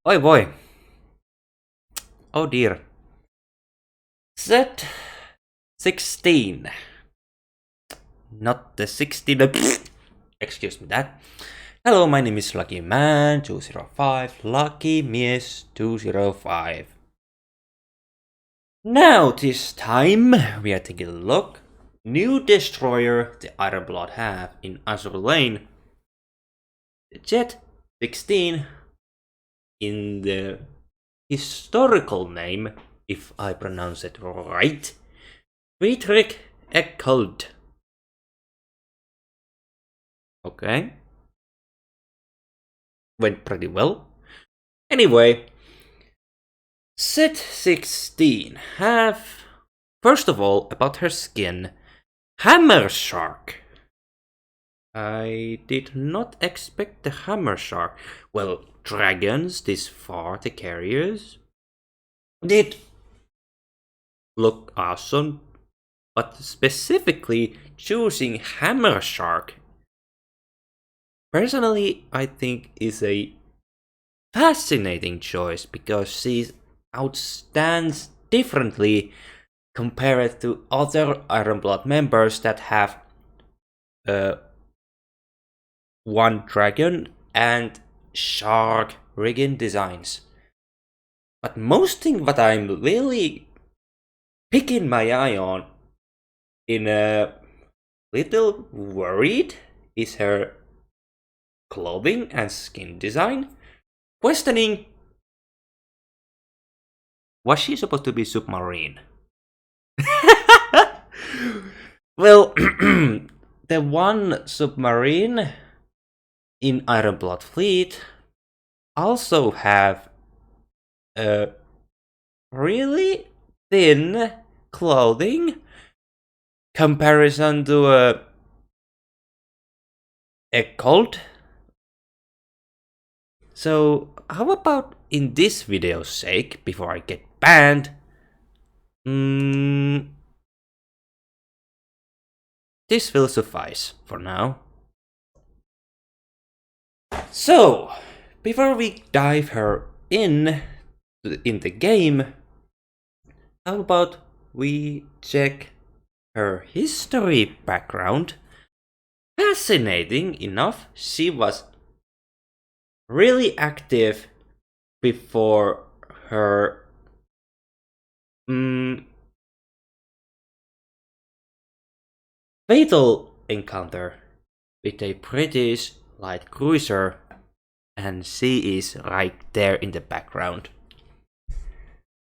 Oi boy. Oh dear. Z16. Not the 16. Excuse me that. Hello, my name is Lucky Man 205. Lucky Mies 205. Now this time we are taking a look. New destroyer the Ironblood have in Azur Lane. The Z16 in the historical name, if I pronounce it right, Friedrich Eckoldt. Okay. Went pretty well. Anyway, Z16 have, first of all, about her skin, Hammer Shark. I did not expect the Hammer Shark. Well, dragons this far, the carriers, did look awesome, but specifically choosing Hammer Shark, personally, I think is a fascinating choice because she outstands differently compared to other Ironblood members that have one dragon and shark rigging designs. But most thing what I'm really picking my eye on, in a little worried, is her clothing and skin design. Questioning, was she supposed to be submarine? Well, the one submarine in Ironblood fleet also have a really thin clothing comparison to a Eckoldt. So how about in this video's sake, before I get banned, this will suffice for now. So, before we dive her in the game, how about we check her history background? Fascinating enough, she was really active before her fatal encounter with a British light cruiser, and she is right there in the background.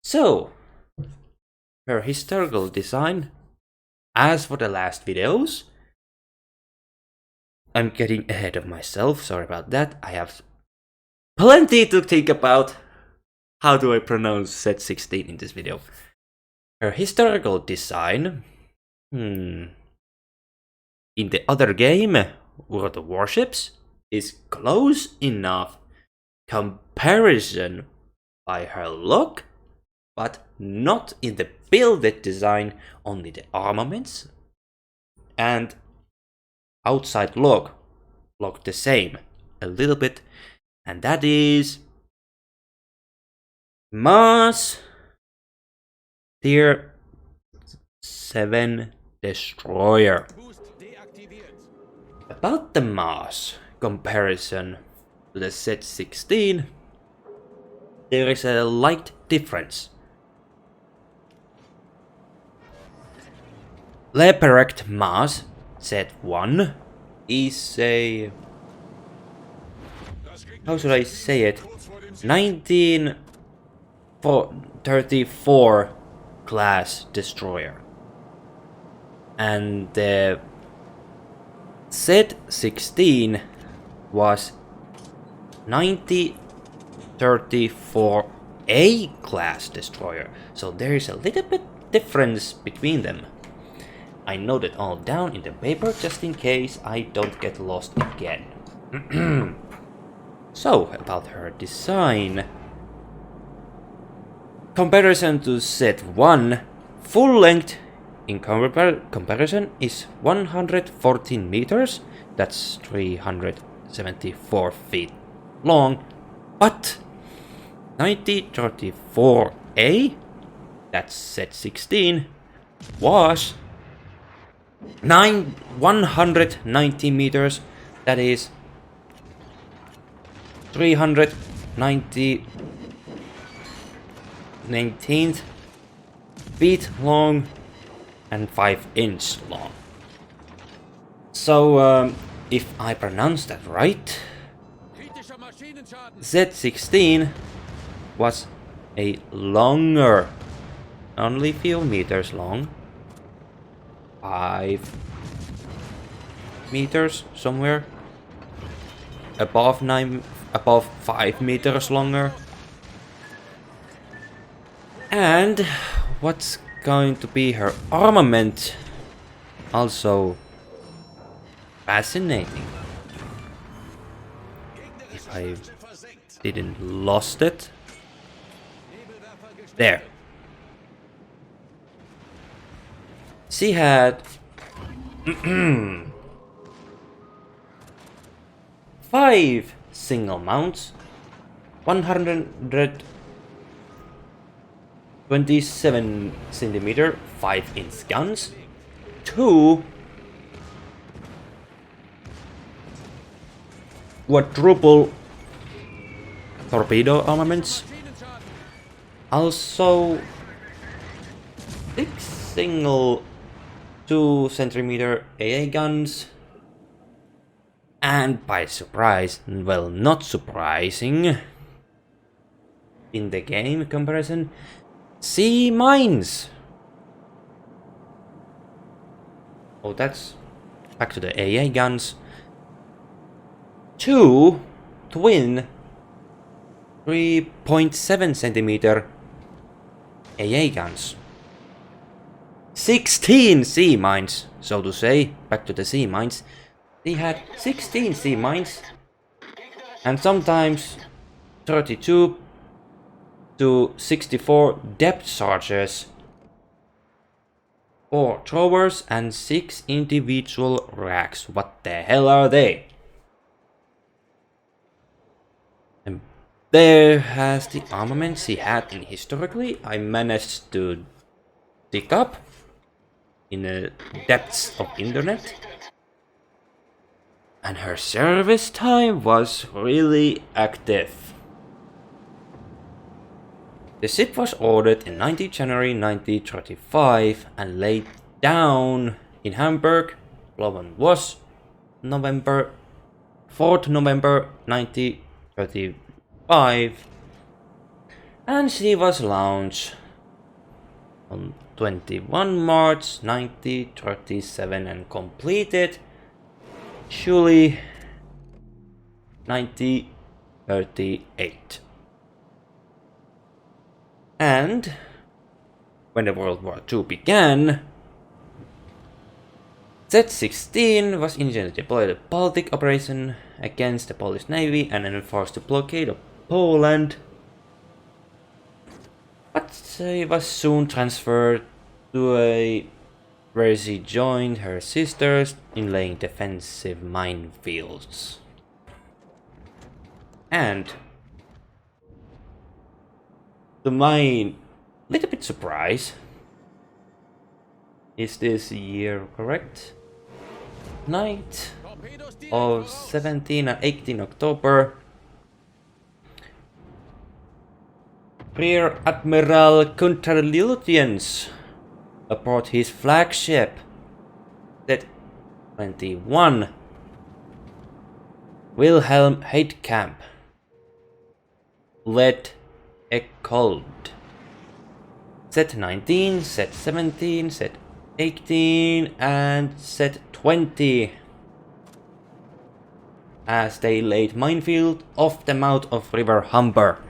So, her historical design, as for the last videos, I'm getting ahead of myself, sorry about that. I have plenty to think about. How do I pronounce Z16 in this video? Her historical design, in the other game, World of Warships, is close enough comparison by her look, but not in the builded design, only the armaments and outside look the same a little bit, and that is Mars Tier 7 Destroyer. About the Mars comparison to the Z16, there is a light difference. Leopard Mars Z1 is a, how should I say it, 1934 class destroyer, and the Z16 was 1934 A class destroyer, so there is a little bit difference between them. I noted all down in the paper just in case I don't get lost again. So, about her design. Comparison to Z1, full length in comparison is 114 meters, that's 374 feet long, but 1934A, that's Z16, was 190 meters, that is 319 feet long and 5 inches long. So, if I pronounce that right, Z16 was a longer, only few meters long, 5 meters somewhere, above 5 meters longer. And what's going to be her armament? Also fascinating. If I didn't lost it. There. She had 5 single mounts, 127 centimeter 5-inch guns, 2 quadruple torpedo armaments, also 6 single 2 centimeter AA guns, and by surprise, well, not surprising in the game comparison, sea mines. Oh, that's back to the AA guns. 2 twin 3.7 centimeter AA guns. 16 sea mines, so to say, back to the sea mines. They had 16 sea mines, and sometimes 32 to 64 depth charges, 4 throwers, and 6 individual racks. What the hell are they? And there has the armaments he had in historically. I managed to dig up in the depths of internet, and her service time was really active. The ship was ordered in 19 January 1935 and laid down in Hamburg. Blown was November 4th November 1935, and she was launched on 21 March 1937 and completed July 1938. And when the World War II began, Z16 was initially deployed to Baltic operation against the Polish Navy and enforced the blockade of Poland. But she was soon transferred to where she joined her sisters in laying defensive minefields. And to my little bit surprise, is this year correct? Night of 17 and 18 October, Rear Admiral Kontralutiens aboard his flagship Z21 Wilhelm Heidkamp led Eckoldt Z19, Z17, Z18 and Z20 as they laid minefield off the mouth of River Humber.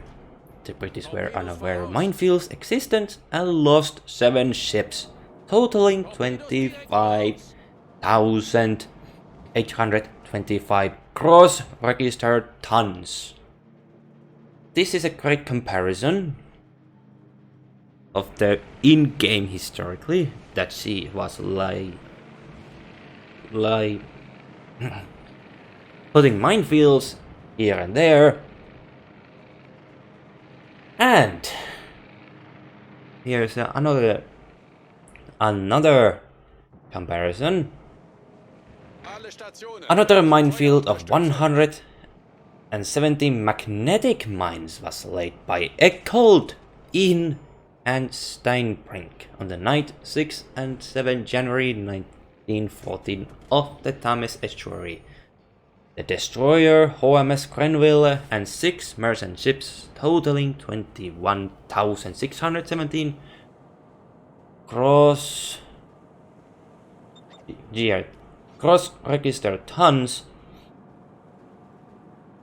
The British were unaware of minefields' existence and lost 7 ships, totaling 25,825 gross-registered tons. This is a great comparison of the in-game historically, that she was putting minefields here and there, And here's another comparison. Another minefield of 170 magnetic mines was laid by Eckoldt in and Steinbrink on the night 6 and 7 January 1914 off the Thames estuary. The destroyer HMS Grenville and 6 merchant ships totaling 21,617 cross-registered tons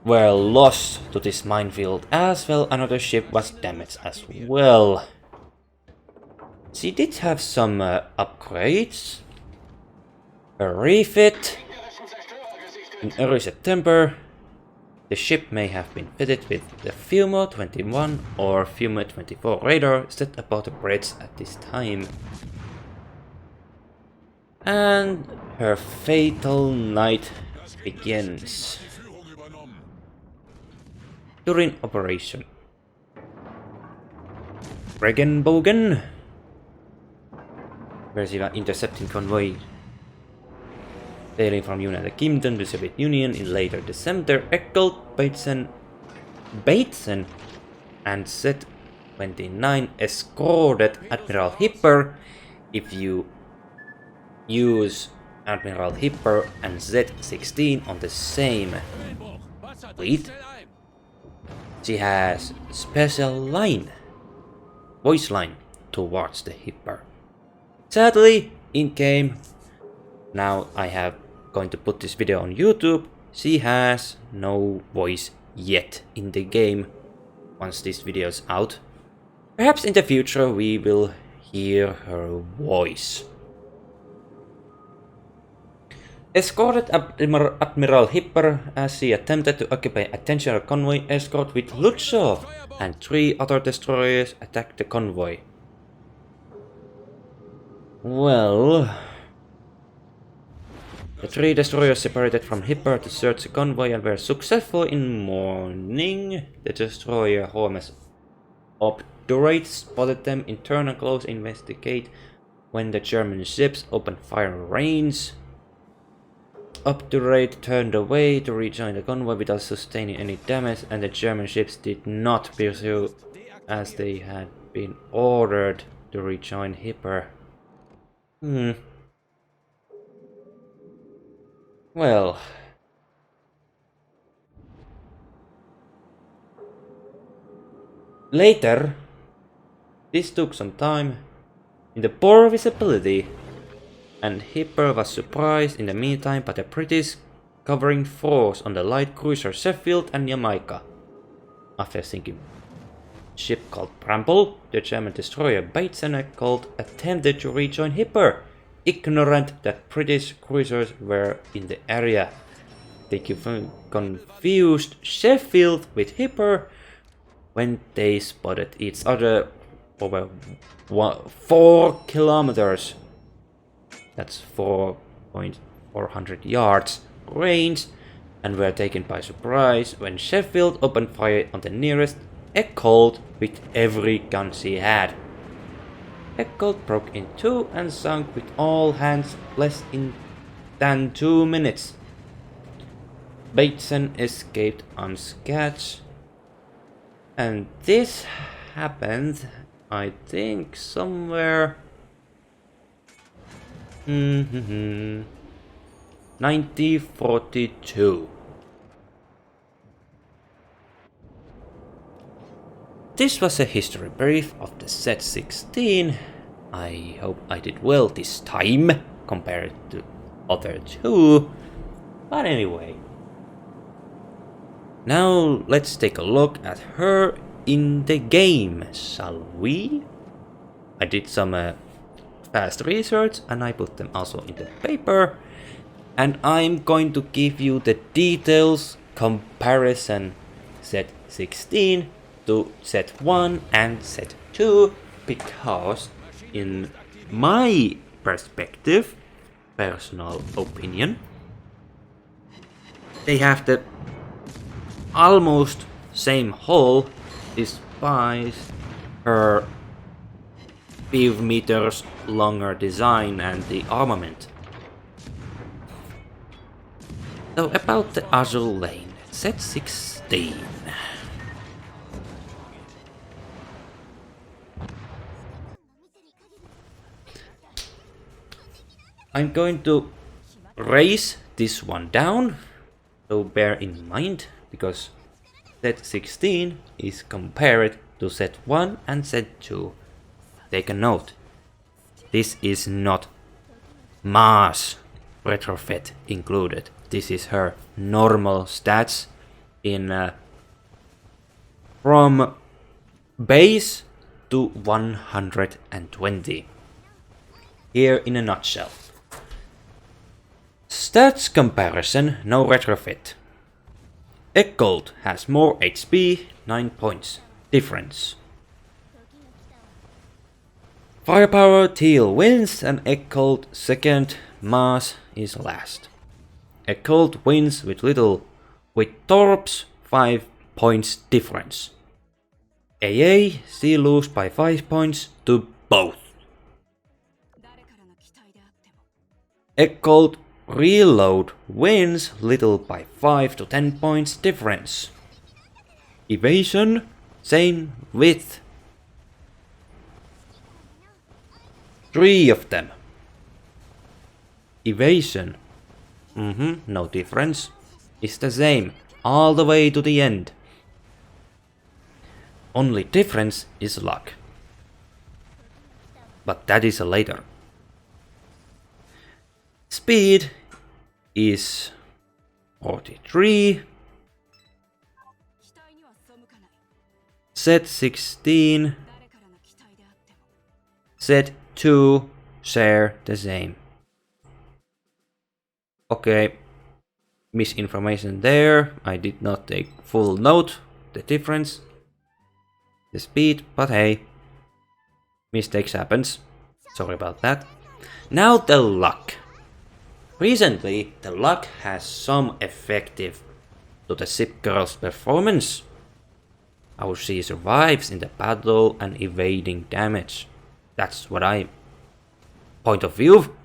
were lost to this minefield, as well another ship was damaged as well. She did have some upgrades, a refit. In early September, the ship may have been fitted with the Fumo 21 or Fumo 24 radar set above the bridge at this time. And her fatal night begins. During Operation Regenbogen, where she was intercepting convoy sailing from United Kingdom to Soviet Union in later December, Eckoldt, Bateson and Z29 escorted Admiral Hipper. If you use Admiral Hipper and Z16 on the same fleet, she has special voice line towards the Hipper. Sadly, in game, now I have going to put this video on YouTube, she has no voice yet in the game once this video is out. Perhaps in the future we will hear her voice. Escorted Admiral Hipper as she attempted to occupy a tensional convoy escort with Lutsov, and 3 other destroyers attacked the convoy. Well, the 3 destroyers separated from Hipper to search the convoy and were successful in morning. The destroyer HMS Obdurate spotted them in turn and close investigate when the German ships opened fire range. Obdurate turned away to rejoin the convoy without sustaining any damage, and the German ships did not pursue as they had been ordered to rejoin Hipper. Well, later, this took some time in the poor visibility, and Hipper was surprised in the meantime by the British covering force on the light cruiser Sheffield and Jamaica. After sinking a ship called Bramble, the German destroyer Bates and Eckoldt attempted to rejoin Hipper, ignorant that British cruisers were in the area. They confused Sheffield with Hipper when they spotted each other over 4 kilometers. That's 4,400 yards range, and were taken by surprise when Sheffield opened fire on the nearest Eckoldt with every gun she had. Eckoldt broke in 2 and sunk with all hands less than 2 minutes. Bateson escaped unscathed, and this happened, I think, somewhere 1942. This was a history brief of the Z16. I hope I did well this time compared to other 2. But anyway. Now let's take a look at her in the game, shall we? I did some fast research and I put them also in the paper. And I'm going to give you the details comparison Z16 to Z1 and Z2, because in my perspective, personal opinion, they have the almost same hull, despite her 5 meters longer design and the armament. So about the Azur lane, Z16. I'm going to raise this one down, so bear in mind, because Z16 is compared to Z1 and Z2. Take a note, this is not mass retrofit included. This is her normal stats in from base to 120. Here in a nutshell. Stats comparison, no retrofit. Eckoldt has more HP, 9 points difference. Firepower, Teal wins and Eckoldt second, mass is last. Eckoldt wins with Torps, 5 points difference. AA, she lose by 5 points to both. Eckoldt reload wins little by 5 to 10 points difference. Evasion, same with 3 of them. Evasion, no difference. It's the same all the way to the end. Only difference is luck. But that is later. Speed is 43. Z16, Z2 share the same. Okay, misinformation there. I did not take full note the difference, the speed, but hey, mistakes happens. Sorry about that. Now the luck. Recently, the luck has some effective to the ship girl's performance. How she survives in the battle and evading damage. That's what I point of view.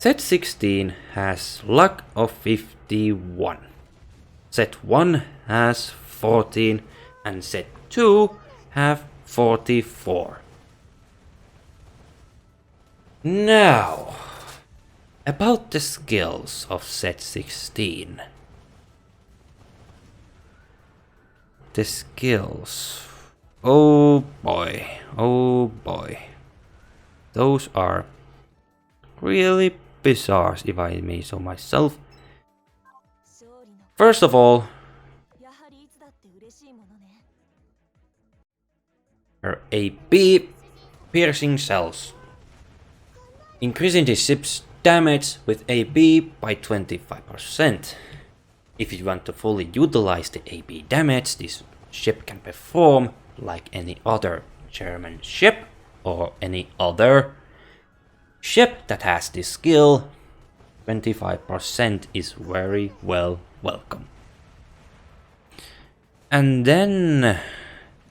Z16 has luck of 51. Z1 has 14 and Z2 have 44. Now, about the skills of Z16. The skills. Oh boy, oh boy. Those are really bizarre, if I may so myself. First of all, her AP piercing cells, increasing the ship's damage with AP by 25%. If you want to fully utilize the AP damage this ship can perform like any other German ship or any other ship that has this skill, 25% is very well welcome. And then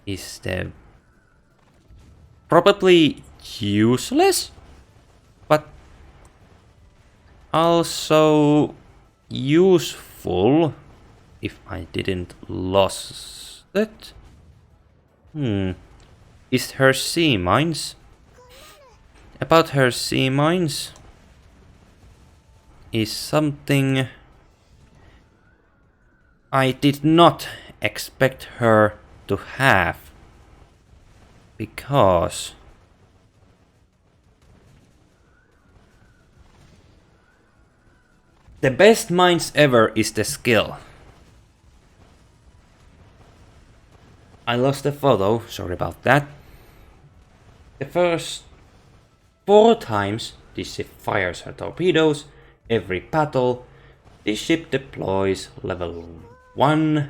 is the probably useless, but also useful if I didn't lose it. Is her sea mines. About her sea mines is something I did not expect her to have, because the best mines ever is the skill. I lost the photo, sorry about that. The first 4 times this ship fires her torpedoes, every battle, this ship deploys level 1,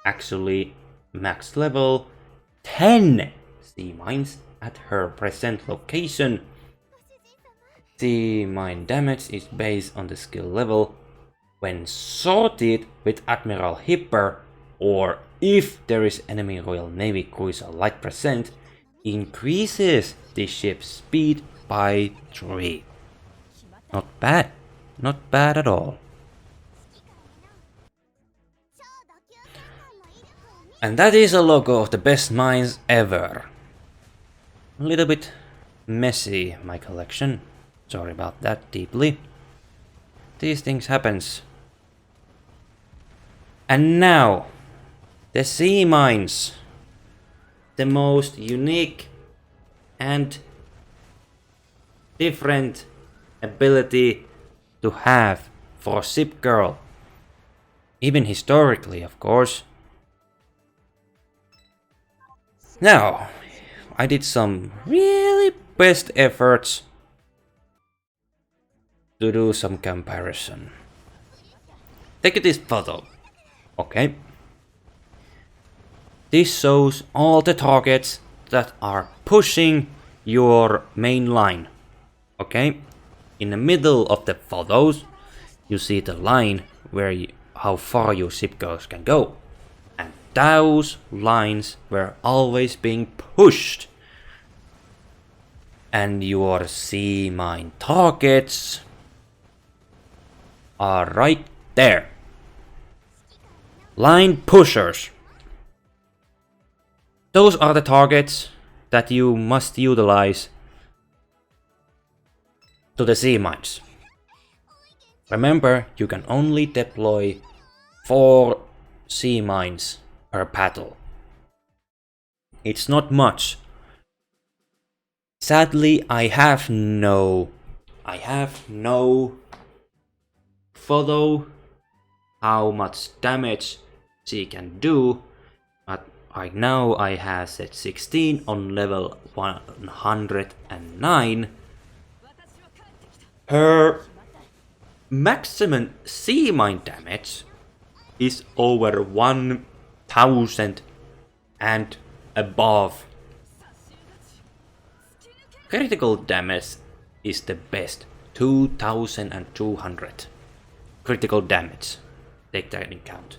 actually max level 10 sea mines at her present location. Sea mine damage is based on the skill level when sorted with Admiral Hipper or if there is enemy Royal Navy cruiser light present, increases the ship's speed by 3. Not bad. Not bad at all. And that is a logo of the best mines ever. A little bit messy, my collection. Sorry about that deeply. These things happens. And now, the sea mines. The most unique and different ability to have for Ship Girl. Even historically, of course. Now, I did some really best efforts to do some comparison. Take this photo. Okay. This shows all the targets that are pushing your main line. Okay. In the middle of the photos, you see the line where how far your ship girls can go. And those lines were always being pushed. And your sea mine targets are right there. Line pushers. Those are the targets that you must utilize to the sea mines. Remember, you can only deploy 4 sea mines per battle. It's not much. Sadly, I have no photo how much damage she can do, but right now I have Z16 on level 109. Her maximum sea mine damage is over 1000 and above. Critical damage is the best, 2200 critical damage. Take that in count.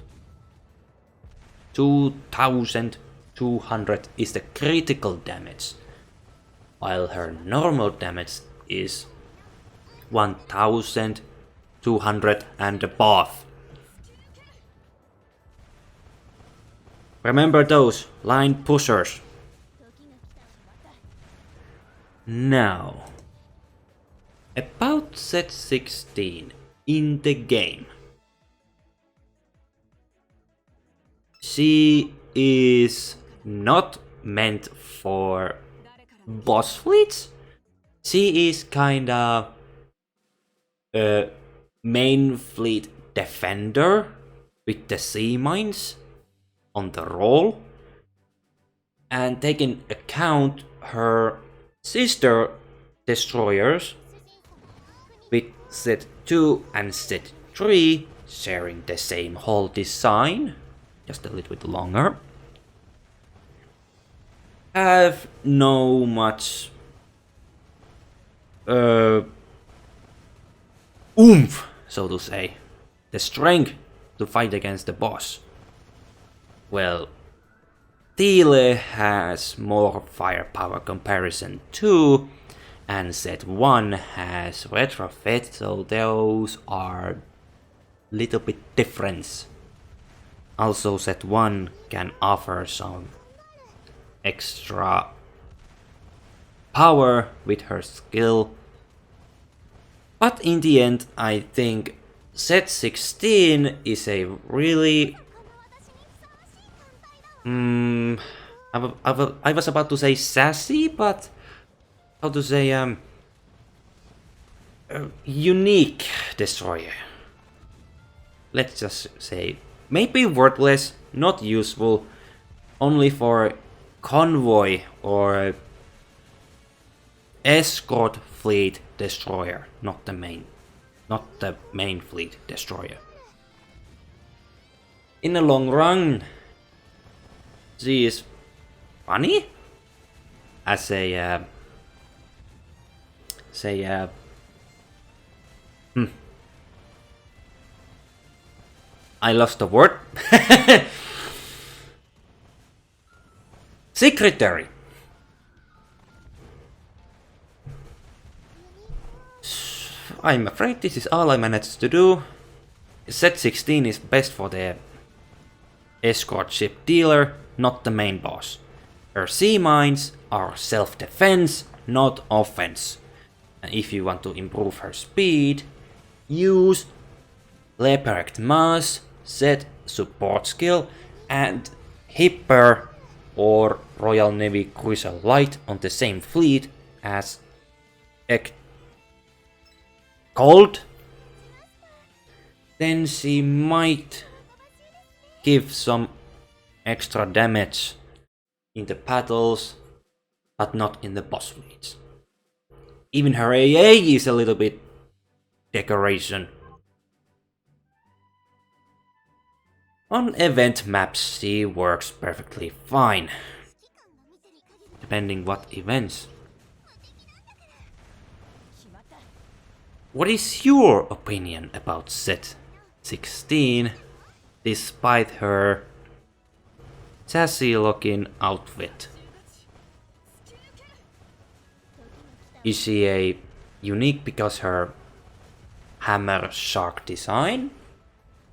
2200 is the critical damage, while her normal damage is 1200 and above. Remember those line pushers. Now, about Z16 in the game. She is not meant for boss fleets. She is kinda a main fleet defender with the sea mines on the roll. And taking account her sister destroyers with Z2 and Z3 sharing the same hull design, just a little bit longer, have no much oomph, so to say, the strength to fight against the boss. Well, Thiele has more firepower comparison too, and Z1 has retrofit, so those are little bit different. Also, Z1 can offer some extra power with her skill, but in the end I think Z16 is a really I was about to say sassy, but how to say unique destroyer. Let's just say maybe worthless, not useful, only for convoy or escort fleet destroyer, not the main fleet destroyer. In the long run, she is funny as a I lost the word. Secretary. I'm afraid this is all I managed to do. Z16 is best for the escort ship dealer, not the main boss. Her sea mines are self-defense, not offense. And if you want to improve her speed, use Leopard Mass, Z support skill, and Hipper or Royal Navy Cruiser Light on the same fleet as Eckoldt. Then she might give some extra damage in the battles, but not in the boss fleets. Even her AA is a little bit decoration. On event maps she works perfectly fine, depending what events. What is your opinion about Z16 despite her chassis looking outfit? Is she a unique because her hammer shark design,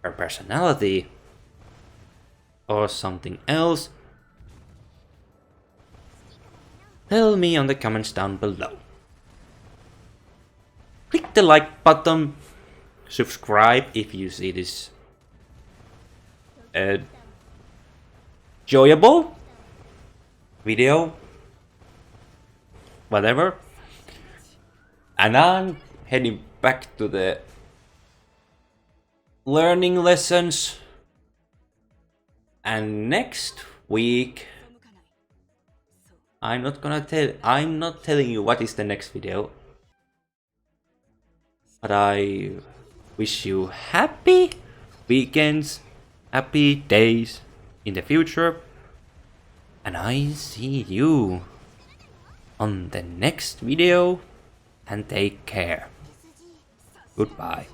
her personality, or something else? Tell me on the comments down below. Click the like button, subscribe if you see this enjoyable video, whatever. And I'm heading back to the learning lessons. And next week, I'm not telling you what is the next video. But I wish you happy weekends, happy days in the future. And I see you on the next video. And take care. Goodbye.